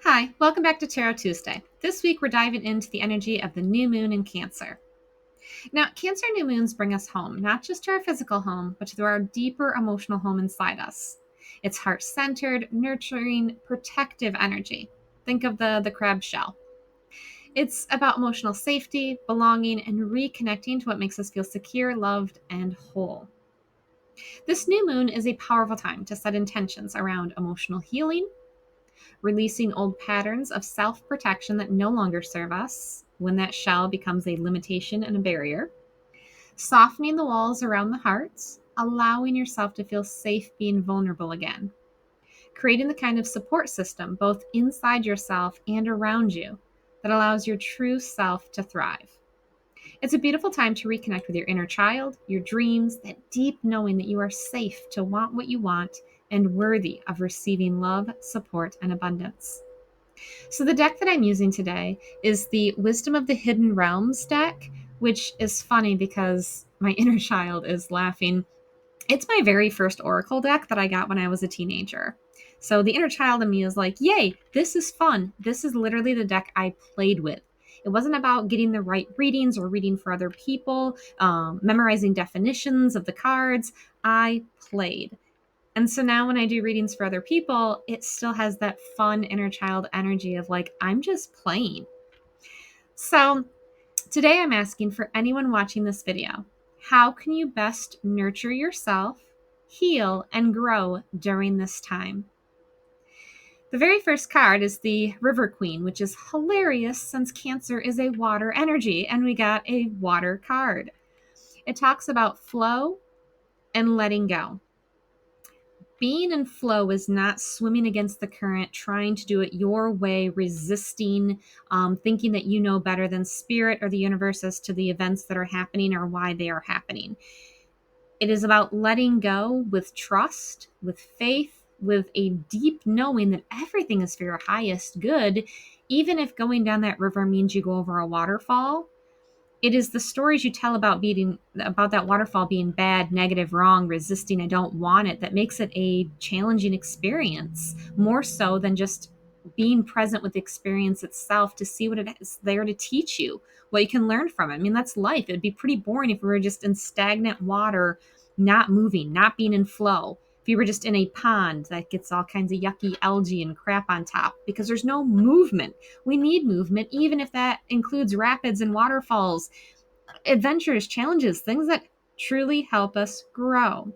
Hi, welcome back to Tarot Tuesday. This week we're diving into the energy of the new moon in Cancer. Now, Cancer new moons bring us home, not just to our physical home, but to our deeper emotional home inside us. It's heart centered, nurturing, protective energy. Think of the crab shell. It's about emotional safety, belonging, and reconnecting to what makes us feel secure, loved, and whole. This new moon is a powerful time to set intentions around emotional healing, releasing old patterns of self protection that no longer serve us when that shell becomes a limitation and a barrier, softening the walls around the heart, allowing yourself to feel safe being vulnerable again, creating the kind of support system both inside yourself and around you that allows your true self to thrive. It's a beautiful time to reconnect with your inner child, your dreams, that deep knowing that you are safe to want what you want and worthy of receiving love, support, and abundance. So, the deck that I'm using today is the Wisdom of the Hidden Realms deck, which is funny because my inner child is laughing. It's my very first Oracle deck that I got when I was a teenager. So, the inner child in me is like, yay, this is fun. This is literally the deck I played with. It wasn't about getting the right readings or reading for other people, memorizing definitions of the cards. I played. And so now when I do readings for other people, it still has that fun inner child energy of like, I'm just playing. So today I'm asking for anyone watching this video, how can you best nurture yourself, heal, and grow during this time? The very first card is the River Queen, which is hilarious since Cancer is a water energy and we got a water card. It talks about flow and letting go. Being in flow is not swimming against the current, trying to do it your way, resisting, thinking that you know better than spirit or the universe as to the events that are happening or why they are happening. It is about letting go with trust, with faith, with a deep knowing that everything is for your highest good, even if going down that river means you go over a waterfall. It is the stories you tell about that waterfall being bad, negative, wrong, resisting, I don't want it, that makes it a challenging experience, more so than just being present with the experience itself to see what it is there to teach you, what you can learn from it. I mean, that's life. It'd be pretty boring if we were just in stagnant water, not moving, not being in flow. If you were just in a pond that gets all kinds of yucky algae and crap on top because there's no movement. We need movement, even if that includes rapids and waterfalls, adventures, challenges, things that truly help us grow.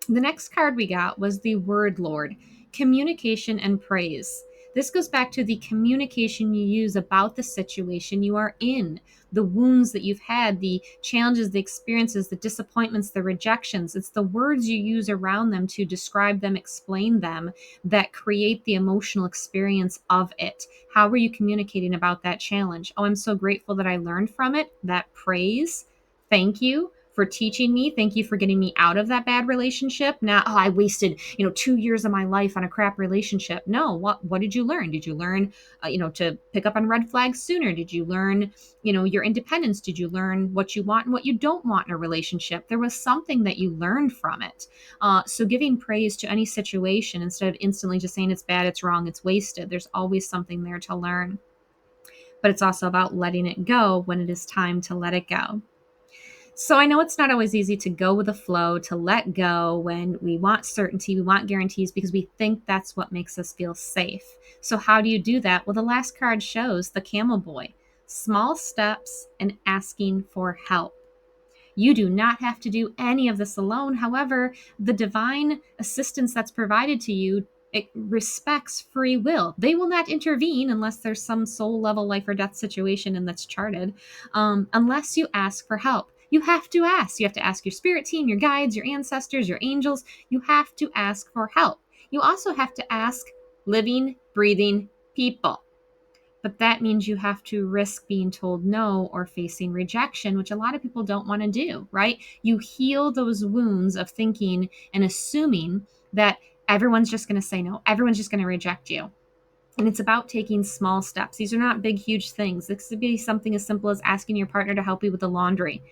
The next card we got was the Word Lord, communication and praise. This goes back to the communication you use about the situation you are in, the wounds that you've had, the challenges, the experiences, the disappointments, the rejections. It's the words you use around them to describe them, explain them, that create the emotional experience of it. How are you communicating about that challenge? Oh, I'm so grateful that I learned from it. That praise. Thank you for teaching me. Thank you for getting me out of that bad relationship. Now, oh, I wasted, 2 years of my life on a crap relationship. No, what did you learn? Did you learn, to pick up on red flags sooner? Did you learn, your independence? Did you learn what you want and what you don't want in a relationship? There was something that you learned from it. So giving praise to any situation instead of instantly just saying it's bad, it's wrong, it's wasted. There's always something there to learn. But it's also about letting it go when it is time to let it go. So I know it's not always easy to go with the flow, to let go when we want certainty, we want guarantees because we think that's what makes us feel safe. So how do you do that? Well, the last card shows the Camel Boy, small steps and asking for help. You do not have to do any of this alone. However, the divine assistance that's provided to you, it respects free will. They will not intervene unless there's some soul level life or death situation and that's charted, unless you ask for help. You have to ask. You have to ask your spirit team, your guides, your ancestors, your angels. You have to ask for help. You also have to ask living, breathing people. But that means you have to risk being told no or facing rejection, which a lot of people don't want to do, right? You heal those wounds of thinking and assuming that everyone's just going to say no, everyone's just going to reject you. And it's about taking small steps. These are not big, huge things. This could be something as simple as asking your partner to help you with the laundry.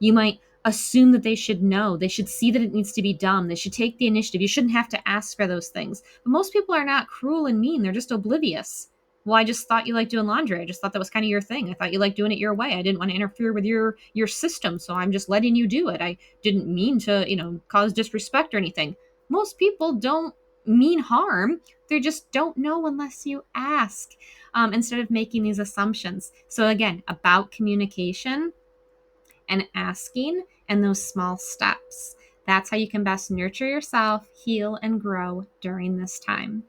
You might assume that they should know. They should see that it needs to be done. They should take the initiative. You shouldn't have to ask for those things. But most people are not cruel and mean. They're just oblivious. Well, I just thought you liked doing laundry. I just thought that was kind of your thing. I thought you liked doing it your way. I didn't want to interfere with your system, so I'm just letting you do it. I didn't mean to, cause disrespect or anything. Most people don't mean harm. They just don't know unless you ask, instead of making these assumptions. So again, about communication and asking and those small steps. That's how you can best nurture yourself, heal, and grow during this time.